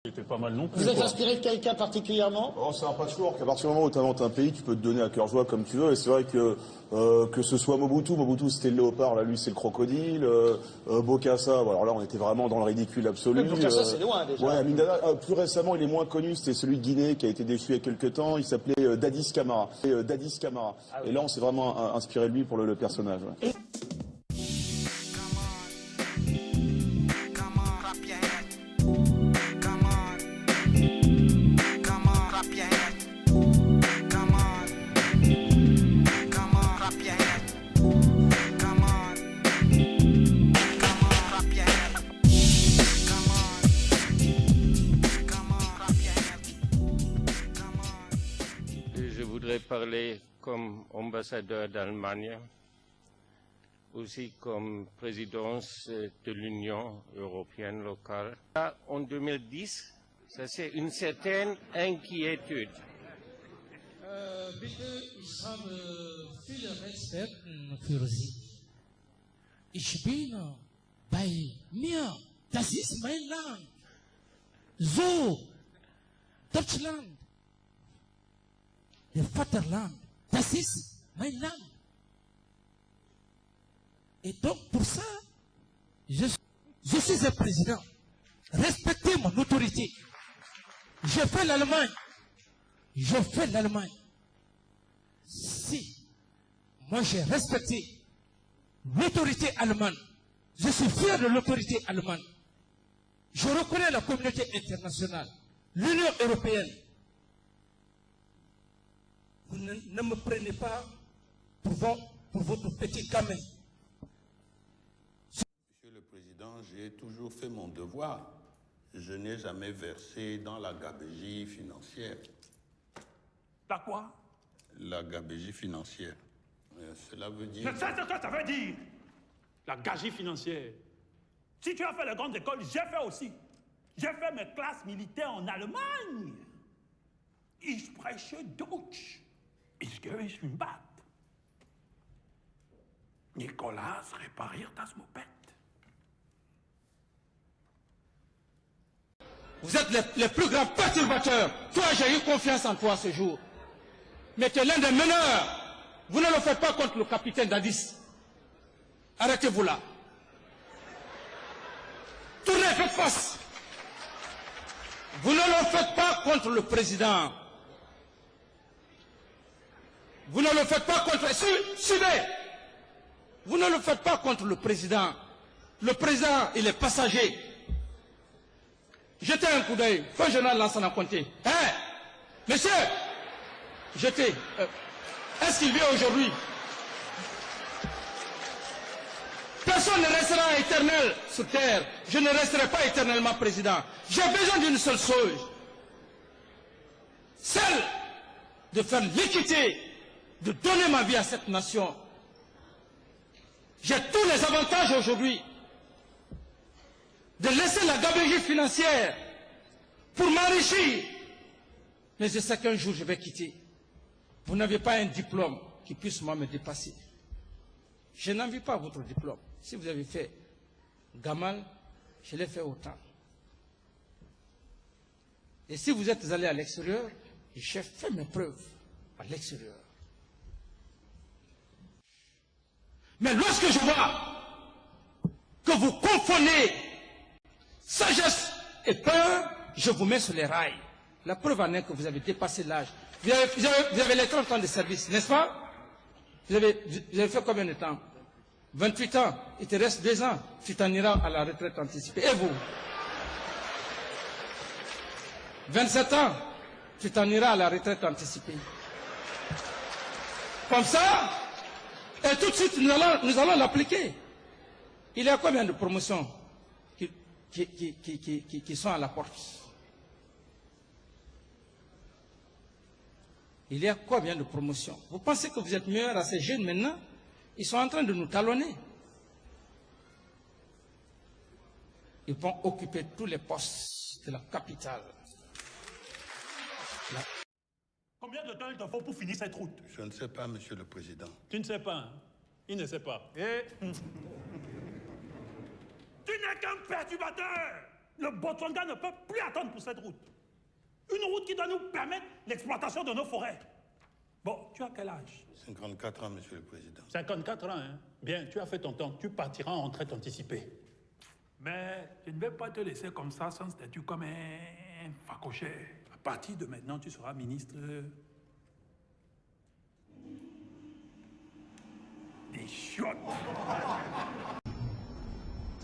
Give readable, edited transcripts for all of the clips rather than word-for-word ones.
C'était pas mal non plus. Vous êtes quoi. inspiré de quelqu'un particulièrement? Oh, c'est un patchwork. À partir du moment où tu inventes un pays, tu peux te donner à cœur joie comme tu veux. Et c'est vrai que ce soit Mobutu c'était le léopard, là lui c'est le crocodile. Bokassa, bon, alors là on était vraiment dans le ridicule absolu. Mais Bokassa c'est loin déjà. Ouais, Amindana, plus récemment il est moins connu, c'était celui de Guinée qui a été déchu il y a quelques temps. Il s'appelait Dadis Camara. Ah oui. Et là on s'est vraiment inspiré de lui pour le personnage. Ouais. Je voudrais parler comme ambassadeur d'Allemagne, aussi comme présidence de l'Union européenne locale. En 2010, ça c'est une certaine inquiétude. Bitte, ich habe viel Respekt für Sie. Ich bin bei mir. Das ist mein Land. So, Deutschland, der Vaterland, das ist mein Land. Et donc, pour ça, je suis un président. Respectez mon autorité. Je fais l'Allemagne. Je fais l'Allemagne. Si moi j'ai respecté l'autorité allemande, je suis fier de l'autorité allemande. Je reconnais la communauté internationale, l'Union européenne. Vous ne me prenez pas pour votre petit gamin. Monsieur le Président, j'ai toujours fait mon devoir. Je n'ai jamais versé dans la gabegie financière. La quoi? La gabegie financière. Cela veut dire... Je sais ce que ça veut dire. La gagerie financière. Si tu as fait les grandes écoles, j'ai fait aussi. J'ai fait mes classes militaires en Allemagne. Ich spreche Deutsch. Ich gehe in Bad. Nicolas repariert das Moped. Vous êtes les plus grands perturbateurs. Toi, j'ai eu confiance en toi ce jour. Mais tu es l'un des meneurs. Vous ne le faites pas contre le capitaine Dadis. Arrêtez-vous là. Tournez, faites face. Vous ne le faites pas contre le président. Vous ne le faites pas contre... Suivez. Vous ne le faites pas contre le président. Le président, il est passager. Jetez un coup d'œil. Feu général Lansana Conté. Hein? Monsieur, jetez. Est-ce qu'il vient aujourd'hui? Personne ne restera éternel sur terre. Je ne resterai pas éternellement président. J'ai besoin d'une seule chose. Celle de faire l'équité, de donner ma vie à cette nation. J'ai tous les avantages aujourd'hui de laisser la gabegie financière pour m'enrichir. Mais je sais qu'un jour je vais quitter. Vous n'avez pas un diplôme qui puisse moi me dépasser. Je n'envie pas votre diplôme. Si vous avez fait Gamal, je l'ai fait autant. Et si vous êtes allé à l'extérieur, j'ai fait mes preuves à l'extérieur. Mais lorsque je vois que vous confondez sagesse et peur, je vous mets sur les rails. La preuve en est que vous avez dépassé l'âge. Vous avez les 30 ans de service, n'est-ce pas? Vous avez fait combien de temps? 28 ans. Il te reste 2 ans. Tu t'en iras à la retraite anticipée. Et vous? 27 ans. Tu t'en iras à la retraite anticipée. Comme ça, et tout de suite, nous allons l'appliquer. Il y a combien de promotions qui sont à la porte? Il y a combien de promotions? Vous pensez que vous êtes meilleur à ces jeunes maintenant? Ils sont en train de nous talonner. Ils vont occuper tous les postes de la capitale. Combien de temps il te faut pour finir cette route? Je ne sais pas, Monsieur le Président. Tu ne sais pas, hein? Il ne sait pas. Tu n'es qu'un perturbateur. Le Botswana ne peut plus attendre pour cette route. Une route qui doit nous permettre l'exploitation de nos forêts. Bon, tu as quel âge? 54 ans, Monsieur le Président. 54 ans, hein? Bien, tu as fait ton temps. Tu partiras en retraite anticipée. Mais je ne vais pas te laisser comme ça, sans statut, comme un facochère. À partir de maintenant, tu seras ministre des chiottes.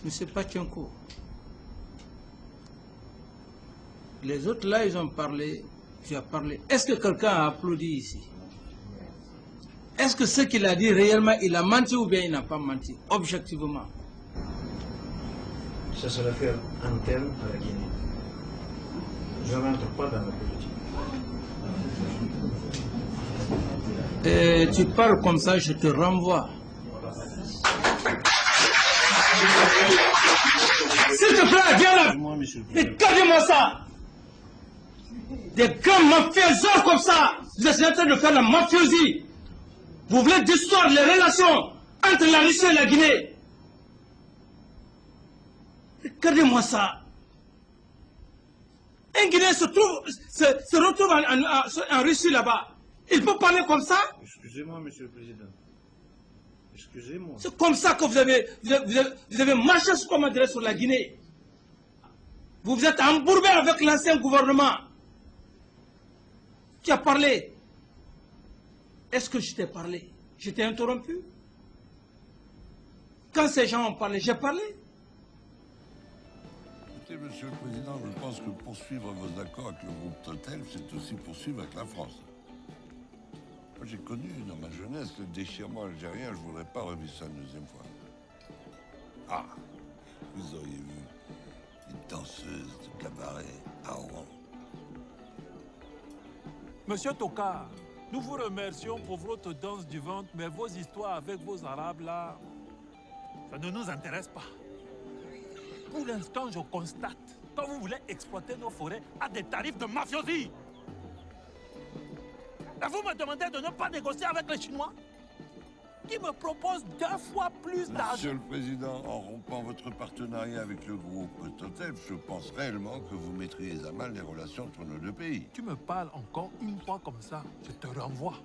Monsieur Pachenko, les autres là, ils ont parlé, tu as parlé. Est-ce que quelqu'un a applaudi ici? Est-ce que ce qu'il a dit réellement, il a menti ou bien il n'a pas menti, objectivement? Ça c'est l'affaire interne à la Guinée. Je ne rentre pas dans la politique. Et tu parles comme ça, je te renvoie. S'il te plaît, viens là. Regardez-moi ça. Des grands mafieux comme ça. Vous êtes en train de faire la mafiosie. Vous voulez distorder les relations entre la Russie et la Guinée. Regardez-moi ça. Un Guinéen se retrouve en Russie là-bas. Il peut parler comme ça? Excusez-moi, Monsieur le Président. Excusez-moi. C'est comme ça que vous avez marché sur la Guinée. Vous vous êtes embourbé avec l'ancien gouvernement. Tu as parlé. Est-ce que je t'ai parlé? Je t'ai interrompu? Quand ces gens ont parlé, j'ai parlé? Écoutez, Monsieur le Président, je pense que poursuivre vos accords avec le groupe Total, c'est aussi poursuivre avec la France. Moi, j'ai connu dans ma jeunesse le déchirement algérien, je ne voudrais pas revivre ça une deuxième fois. Ah, vous auriez vu une danseuse de cabaret à Rouen. Monsieur Tokar, nous vous remercions pour votre danse du ventre, mais vos histoires avec vos Arabes là, ça ne nous intéresse pas. Pour l'instant, je constate que vous voulez exploiter nos forêts à des tarifs de mafiosi. Et vous me demandez de ne pas négocier avec les Chinois qui me proposent 2 fois plus d'argent. Monsieur le Président, en rompant votre partenariat avec le groupe Total, je pense réellement que vous mettriez à mal les relations entre nos deux pays. Tu me parles encore une fois comme ça, je te renvoie.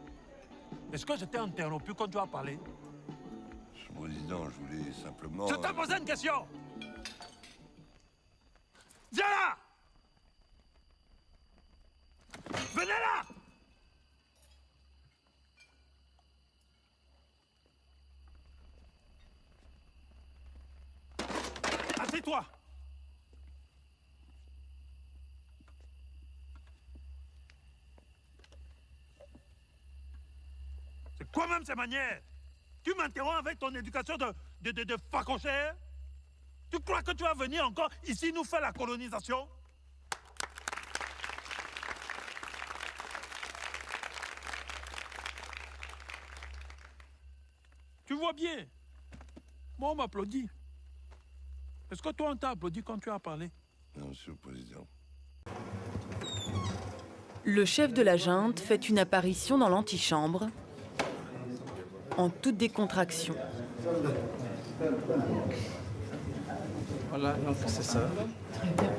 Est-ce que je t'ai interrompu quand tu as parlé? Monsieur le Président, je voulais simplement... Je t'ai posé une question. Viens là! Venez là! Assieds-toi! C'est quoi même ces manières? Tu m'interromps avec ton éducation de facochère? Tu crois que tu vas venir encore ici nous faire la colonisation? Tu vois bien. Moi, on m'applaudit. Est-ce que toi, on t'a applaudi quand tu as parlé? Non, Monsieur le Président. Le chef de la junte fait une apparition dans l'antichambre en toute décontraction. Voilà, donc c'est ça. Très bien.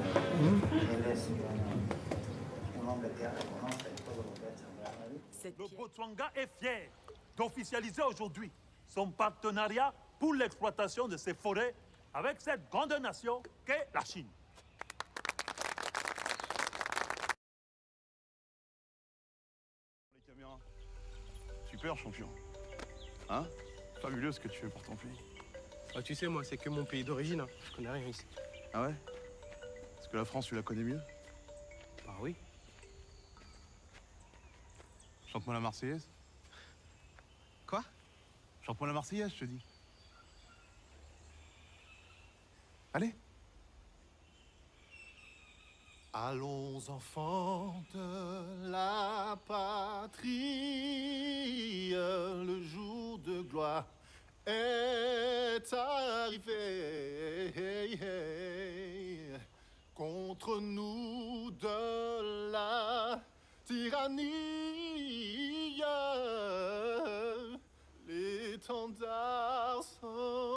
Le Botswana est fier d'officialiser aujourd'hui son partenariat pour l'exploitation de ses forêts avec cette grande nation qu'est la Chine. Les caméras. Super, champion. Hein? Fabuleux ce que tu fais pour ton pays. Ah, tu sais, moi, c'est que mon pays d'origine. Hein. Je connais rien ici. Ah ouais? Est-ce que la France, tu la connais mieux? Bah oui. Chante-moi la Marseillaise. Quoi? Chante-moi la Marseillaise, je te dis. Allez. Allons enfants de la patrie, le jour de gloire est arrivé. Contre nous de la tyrannie, l'étendard